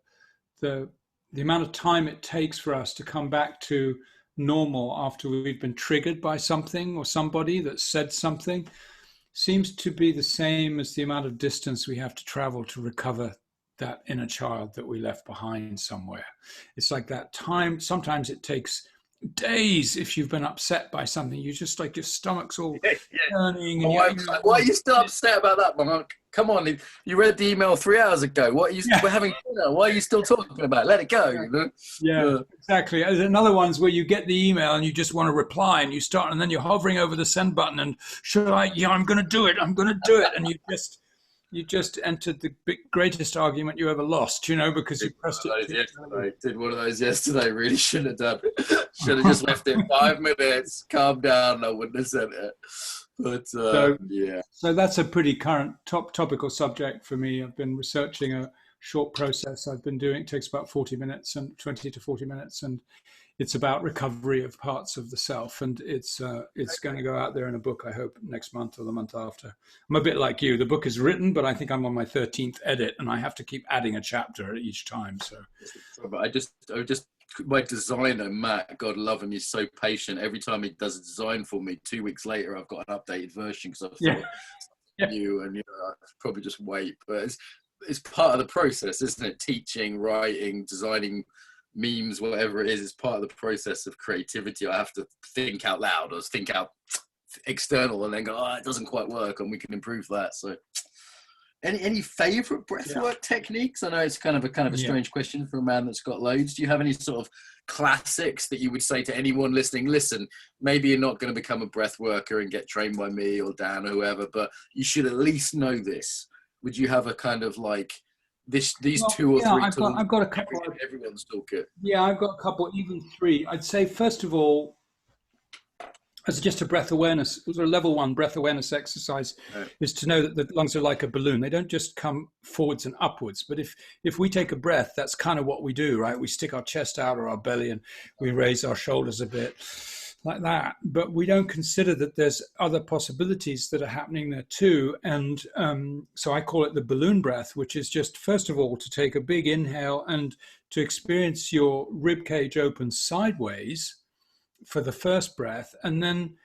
amount of time it takes for us to come back to normal after we've been triggered by something or somebody that said something seems to be the same as the amount of distance we have to travel to recover that inner child that we left behind somewhere. It's like that time. Sometimes it takes days if you've been upset by something. You just like your stomach's all turning. And why are you still upset about that, Mark? Come on, you read the email 3 hours ago. We're having dinner. Why are you still talking about it? Let it go. Yeah, exactly. There's another ones where you get the email and you just want to reply, and you start, and then you're hovering over the send button, and I'm going to do it. I'm going to do it. And you just entered the greatest argument you ever lost, because you pressed it. Did one of those yesterday. Really shouldn't have done it. Should have just left it 5 minutes, calmed down. I wouldn't have said it. But So, yeah. so that's a pretty current topical subject for me. I've been researching a short process I've been doing. It takes about 40 minutes and 20 to 40 minutes. And it's about recovery of parts of the self. And it's going to go out there in a book, I hope, next month or the month after. I'm a bit like you. The book is written, but I think I'm on my 13th edit and I have to keep adding a chapter each time. So my designer, Matt, God love him, he's so patient. Every time he does a design for me, 2 weeks later, I've got an updated version because I've thought you, and I probably just wait. But it's part of the process, isn't it? Teaching, writing, designing memes, whatever it is, it's part of the process of creativity. I have to think out loud or think out external and then go, it doesn't quite work and we can improve that. So any favorite breathwork techniques? I know it's kind of a strange question for a man that's got loads. Do you have any sort of classics that you would say to anyone listening? Listen, maybe you're not going to become a breathworker and get trained by me or Dan or whoever, but you should at least know this. Would you have a kind of like these two or three tools? I've got a couple. Everyone's toolkit. Yeah, I've got a couple, even three. I'd say first of all, as just a breath awareness, a level 1 breath awareness exercise, is to know that the lungs are like a balloon. They don't just come forwards and upwards. But if we take a breath, that's kind of what we do, right? We stick our chest out or our belly and we raise our shoulders a bit like that. But we don't consider that there's other possibilities that are happening there too. And so I call it the balloon breath, which is just, first of all, to take a big inhale and to experience your rib cage open sideways for the first breath, and then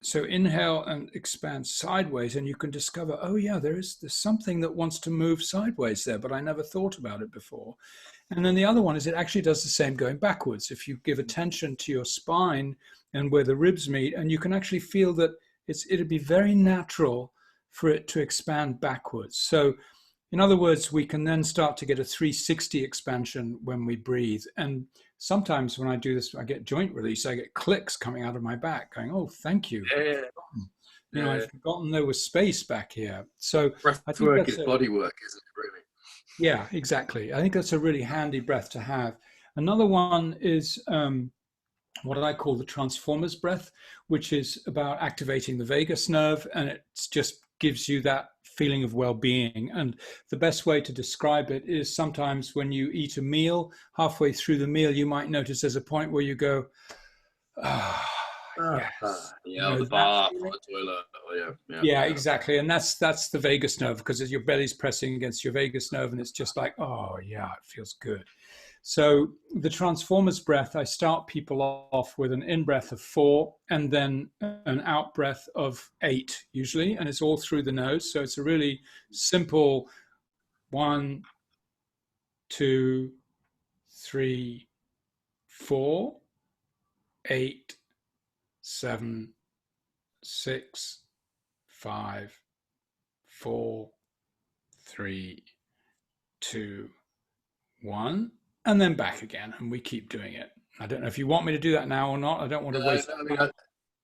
so inhale and expand sideways, and you can discover, oh yeah, there's something that wants to move sideways there, but I never thought about it before. And then the other one is it actually does the same going backwards. If you give attention to your spine and where the ribs meet, and you can actually feel that it'd be very natural for it to expand backwards. So in other words, we can then start to get a 360 expansion when we breathe. And sometimes when I do this, I get joint release. I get clicks coming out of my back going, oh, thank you. Yeah. I've forgotten there was space back here. So breathwork is bodywork, isn't it, really? Yeah, exactly. I think that's a really handy breath to have. Another one is what I call the transformers breath, which is about activating the vagus nerve. And it just gives you that feeling of well-being. And the best way to describe it is sometimes when you eat a meal, halfway through the meal, you might notice there's a point where you go, yes. The bath or the toilet. Yeah, exactly. And that's the vagus nerve, because your belly's pressing against your vagus nerve and it's just like, oh yeah, it feels good. So the transformers breath, I start people off with an in-breath of 4 and then an out-breath of 8 usually, and it's all through the nose. So it's a really simple 1, 2, 3, 4, 8, 7, 6, 5, 4, 3, 2, 1. And then back again, and we keep doing it. I don't know if you want me to do that now or not. I don't want to waste.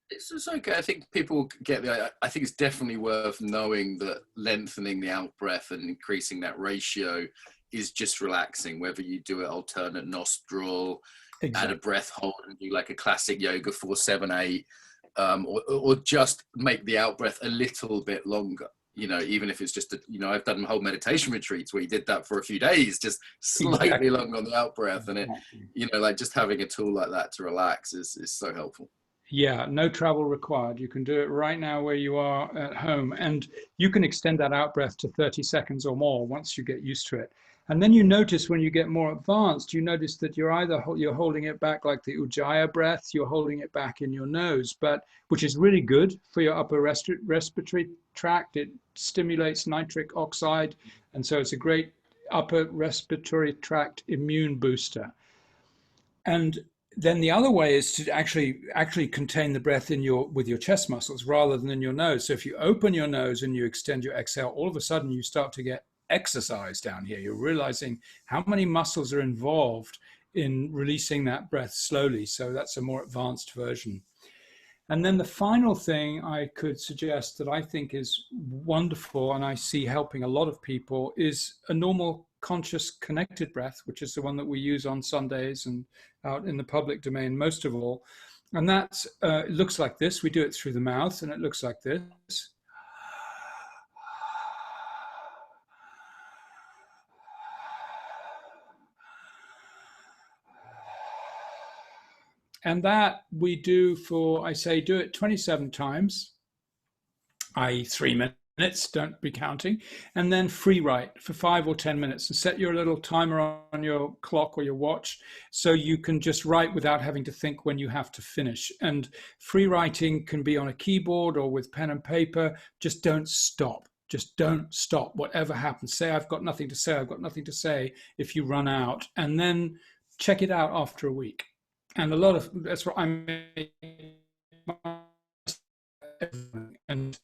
It's okay. I think people get I think it's definitely worth knowing that lengthening the out breath and increasing that ratio is just relaxing. Whether you do it alternate nostril, add a breath hold, and do like a classic yoga 4-7-8, or just make the out breath a little bit longer. Even if it's just I've done whole meditation retreats where you did that for a few days, just slightly longer on the out breath, and it, like just having a tool like that to relax is so helpful. Yeah, no travel required. You can do it right now where you are at home, and you can extend that out breath to 30 seconds or more once you get used to it. And then you notice when you get more advanced, you notice that you're holding it back like the Ujjayi breath, you're holding it back in your nose, which is really good for your upper respiratory tract. It stimulates nitric oxide, and so it's a great upper respiratory tract immune booster. And then the other way is to actually contain the breath with your chest muscles rather than in your nose. So if you open your nose and you extend your exhale, all of a sudden you start to get exercise down here. You're realizing how many muscles are involved in releasing that breath slowly. So that's a more advanced version. And then the final thing I could suggest that I think is wonderful and I see helping a lot of people is a normal conscious connected breath, which is the one that we use on Sundays and out in the public domain most of all. And that's, it looks like this. We do it through the mouth, and it looks like this. And that we do for, I say, do it 27 times, i.e. 3 minutes, don't be counting, and then free write for 5 or 10 minutes, and set your little timer on your clock or your watch so you can just write without having to think when you have to finish. And free writing can be on a keyboard or with pen and paper. Just don't stop. Just don't stop. Whatever happens, say, I've got nothing to say, I've got nothing to say, if you run out, and then check it out after a week. And a lot of, that's what I'm, and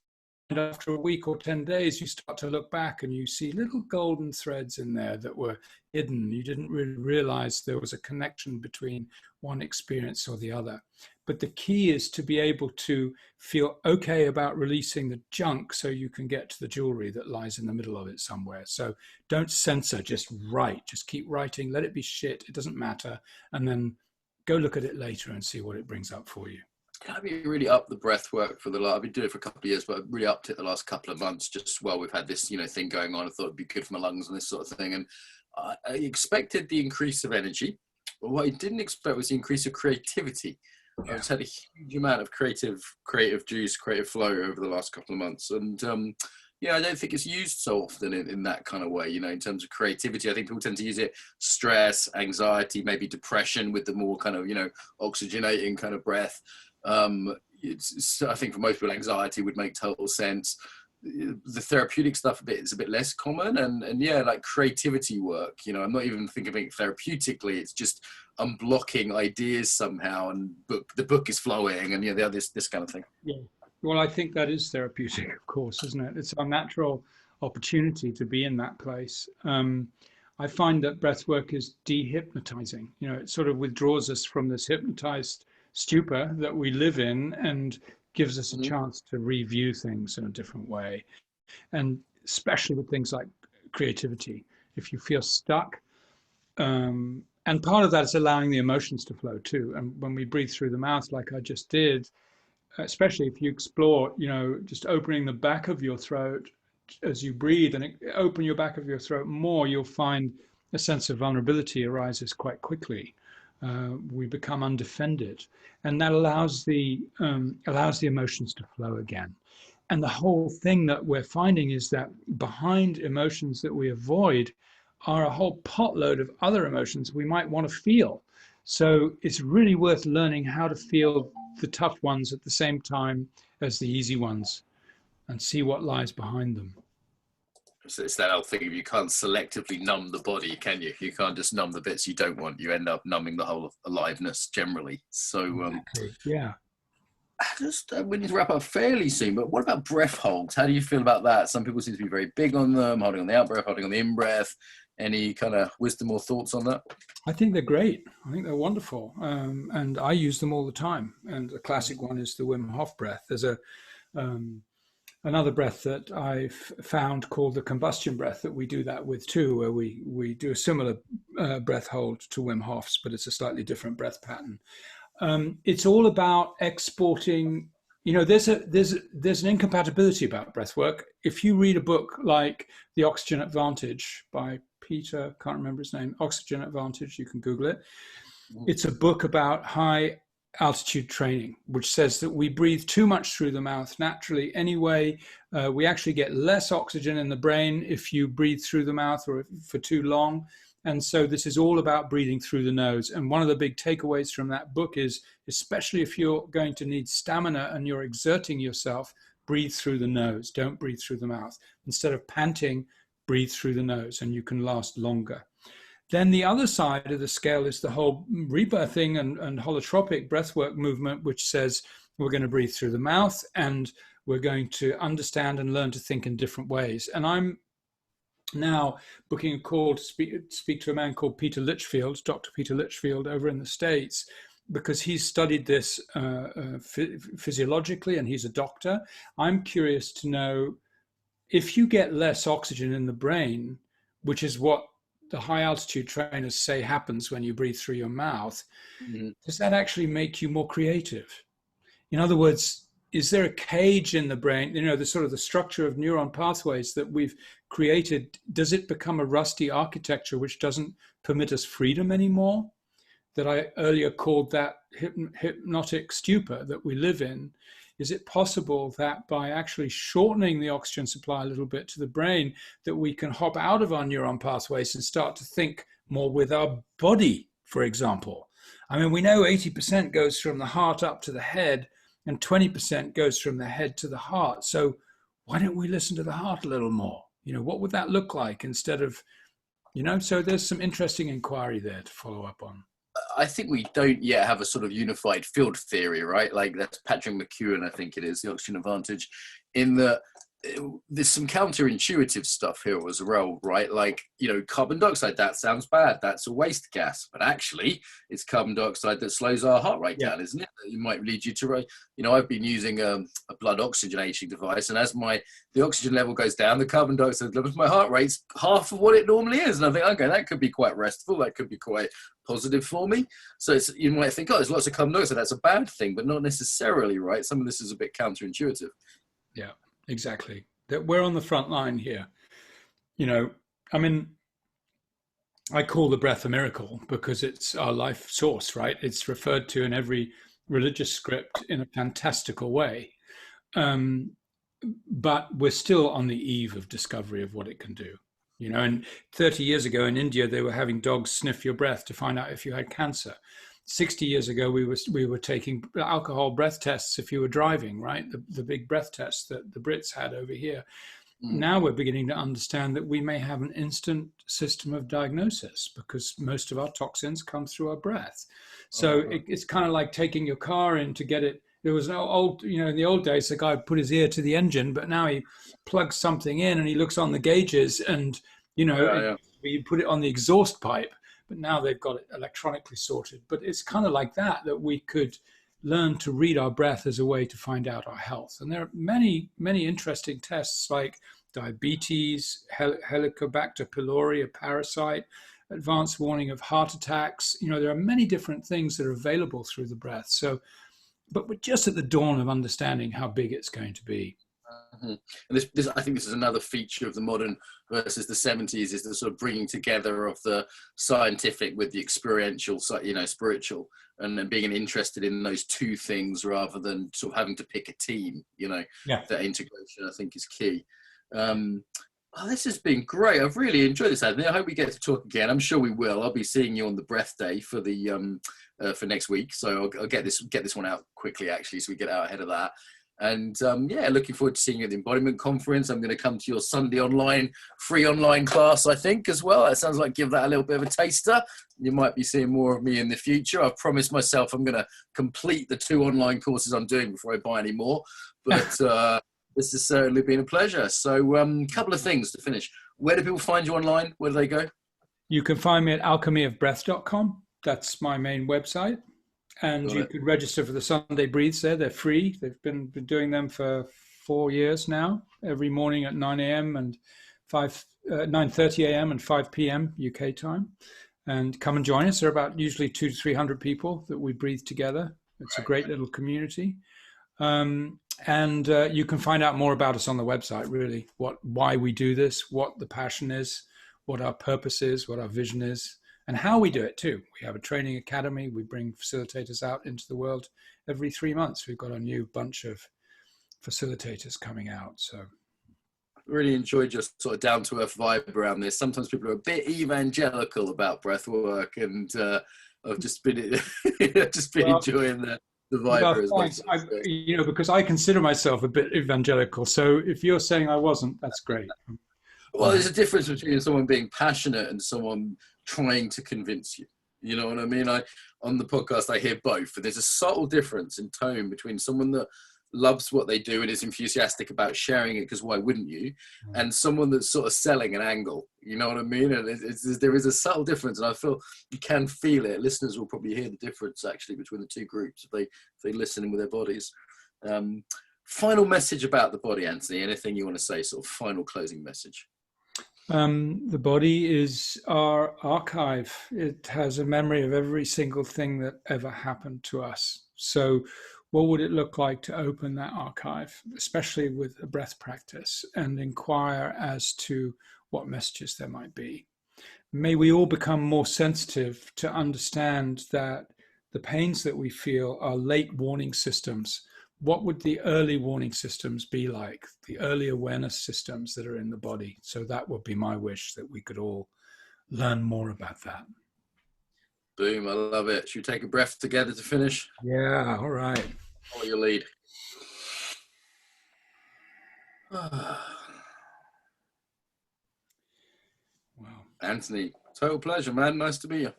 after a week or 10 days, you start to look back and you see little golden threads in there that were hidden. You didn't really realize there was a connection between one experience or the other. But the key is to be able to feel okay about releasing the junk so you can get to the jewelry that lies in the middle of it somewhere. So don't censor, just write, just keep writing, let it be shit, it doesn't matter. And then go look at it later and see what it brings up for you. Have you really upped the breath work for the last, I've been doing it for a couple of years, but I've really upped it the last couple of months, just while we've had this, thing going on. I thought it'd be good for my lungs and this sort of thing. And I expected the increase of energy, but what I didn't expect was the increase of creativity. Yeah. I've had a huge amount of creative juice, creative flow over the last couple of months. And I don't think it's used so often in that kind of way, in terms of creativity. I think people tend to use it, stress, anxiety, maybe depression, with the more kind of, oxygenating kind of breath. I think for most people, anxiety would make total sense. The therapeutic stuff is a bit less common, and like creativity work, I'm not even thinking of it therapeutically. It's just unblocking ideas somehow, and the book is flowing, and this kind of thing. Yeah. Well, I think that is therapeutic, of course, isn't it? It's our natural opportunity to be in that place. I find that breath work is dehypnotizing. It sort of withdraws us from this hypnotized stupor that we live in and gives us a chance to review things in a different way. And especially with things like creativity, if you feel stuck, and part of that is allowing the emotions to flow too. And when we breathe through the mouth, like I just did, especially if you explore, just opening the back of your throat as you breathe, and open your back of your throat more, you'll find a sense of vulnerability arises quite quickly. We become undefended, and that allows the emotions to flow again. And the whole thing that we're finding is that behind emotions that we avoid are a whole potload of other emotions we might want to feel. So it's really worth learning how to feel the tough ones at the same time as the easy ones, and see what lies behind them. So it's that old thing of, you can't selectively numb the body, can you? You can't just numb the bits you don't want. You end up numbing the whole of aliveness generally. So yeah. We need to wrap up fairly soon, but what about breath holds? How do you feel about that? Some people seem to be very big on them, holding on the out breath, holding on the in breath. Any kind of wisdom or thoughts on that? I think they're great. I think they're wonderful. And I use them all the time. And the classic one is the Wim Hof breath. There's another breath that I've found called the combustion breath that we do that with too, where we do a similar breath hold to Wim Hof's, but it's a slightly different breath pattern. It's all about exporting. There's an incompatibility about breath work. If you read a book like The Oxygen Advantage by Peter, can't remember his name, Oxygen Advantage, you can Google it. It's a book about high altitude training, which says that we breathe too much through the mouth naturally anyway. We actually get less oxygen in the brain if you breathe through the mouth or for too long. And so this is all about breathing through the nose. And one of the big takeaways from that book is, especially if you're going to need stamina and you're exerting yourself, breathe through the nose. Don't breathe through the mouth. Instead of panting, breathe through the nose, and you can last longer. Then the other side of the scale is the whole rebirthing and holotropic breathwork movement, which says we're going to breathe through the mouth and we're going to understand and learn to think in different ways. And I'm now booking a call to speak to a man called Peter Litchfield, Dr. Peter Litchfield over in the States, because he's studied this physiologically and he's a doctor. I'm curious to know, if you get less oxygen in the brain, which is what the high altitude trainers say happens when you breathe through your mouth, Mm-hmm. does that actually make you more creative? In other words, is there a cage in the brain, the sort of the structure of neuron pathways that we've created, does it become a rusty architecture which doesn't permit us freedom anymore? That I earlier called that hypnotic stupor that we live in. Is it possible that by actually shortening the oxygen supply a little bit to the brain, that we can hop out of our neuron pathways and start to think more with our body, for example? I mean, we know 80% goes from the heart up to the head and 20% goes from the head to the heart. So why don't we listen to the heart a little more? What would that look like instead of, so there's some interesting inquiry there to follow up on. I think we don't yet have a sort of unified field theory, right? Like that's Patrick McEwen, I think it is, the oxygen advantage, in that there's some counterintuitive stuff here as well, right? Like, carbon dioxide, that sounds bad. That's a waste gas. But actually, it's carbon dioxide that slows our heart rate down, isn't it? It might lead you to, I've been using a blood oxygenation device, and as the oxygen level goes down, the carbon dioxide levels, my heart rate's half of what it normally is. And I think, okay, that could be quite restful. That could be quite positive for me. So you might think, there's lots of carbon dioxide. That's a bad thing, but not necessarily, right? Some of this is a bit counterintuitive. Yeah. Exactly. That we're on the front line here. I call the breath a miracle because it's our life source, right? It's referred to in every religious script in a fantastical way. But we're still on the eve of discovery of what it can do. And 30 years ago in India, they were having dogs sniff your breath to find out if you had cancer. 60 years ago, we were taking alcohol breath tests if you were driving, right? The big breath tests that the Brits had over here. Now we're beginning to understand that we may have an instant system of diagnosis because most of our toxins come through our breath. So it's kind of like taking your car in to get it. There was no old, in the old days, the guy would put his ear to the engine, but now he plugs something in and he looks on the gauges and, you put it on the exhaust pipe. But now they've got it electronically sorted. But it's kind of like that we could learn to read our breath as a way to find out our health. And there are many, many interesting tests like diabetes, Helicobacter pylori, a parasite, advanced warning of heart attacks. There are many different things that are available through the breath. So, but we're just at the dawn of understanding how big it's going to be. Mm-hmm. And this, I think this is another feature of the modern versus the 70s, is the sort of bringing together of the scientific with the experiential, spiritual, and then being interested in those two things rather than sort of having to pick a team. That integration, I think, is key. This has been great. I've really enjoyed this, Anthony. I hope we get to talk again. I'm sure we will. I'll be seeing you on the breath day for the for next week, so I'll get this one out quickly, actually, so we get out ahead of that. And looking forward to seeing you at the Embodiment Conference. I'm going to come to your Sunday free online class, I think, as well. That sounds like give that a little bit of a taster. You might be seeing more of me in the future. I've promised myself I'm going to complete the 2 online courses I'm doing before I buy any more. But this has certainly been a pleasure. So a couple of things to finish. Where do people find you online? Where do they go? You can find me at alchemyofbreath.com. That's my main website. And you could register for the Sunday Breathes there. They're free. They've been doing them for 4 years now, every morning at 9 a.m. and 9:30 a.m. and 5 p.m. UK time. And come and join us. There are about usually 200 to 300 people that we breathe together. It's a great little community. And you can find out more about us on the website, really, why we do this, what the passion is, what our purpose is, what our vision is, and how we do it too. We have a training academy. We bring facilitators out into the world every 3 months. We've got a new bunch of facilitators coming out. So really enjoyed your sort of down-to-earth vibe around this. Sometimes people are a bit evangelical about breathwork, and I've just been enjoying the vibe as well. Because I consider myself a bit evangelical. So if you're saying I wasn't, that's great. Well, there's a difference between someone being passionate and someone trying to convince you. You know what I mean? On the podcast, I hear both. And there's a subtle difference in tone between someone that loves what they do and is enthusiastic about sharing it, because why wouldn't you? And someone that's sort of selling an angle. You know what I mean? And there is a subtle difference, and I feel you can feel it. Listeners will probably hear the difference, actually, between the two groups if they listen in with their bodies. Final message about the body, Anthony. Anything you want to say? Sort of final closing message. The body is our archive. It has a memory of every single thing that ever happened to us. So what would it look like to open that archive, especially with a breath practice, and inquire as to what messages there might be? May we all become more sensitive to understand that the pains that we feel are late warning systems. What would the early warning systems be like, the early awareness systems that are in the body? So that would be my wish, that we could all learn more about that. Boom, I love it. Should we take a breath together to finish? Yeah, all right. Follow your lead. Wow. Anthony, total pleasure, man. Nice to meet you.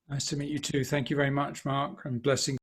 Nice to meet you too. Thank you very much, Mark, and blessings.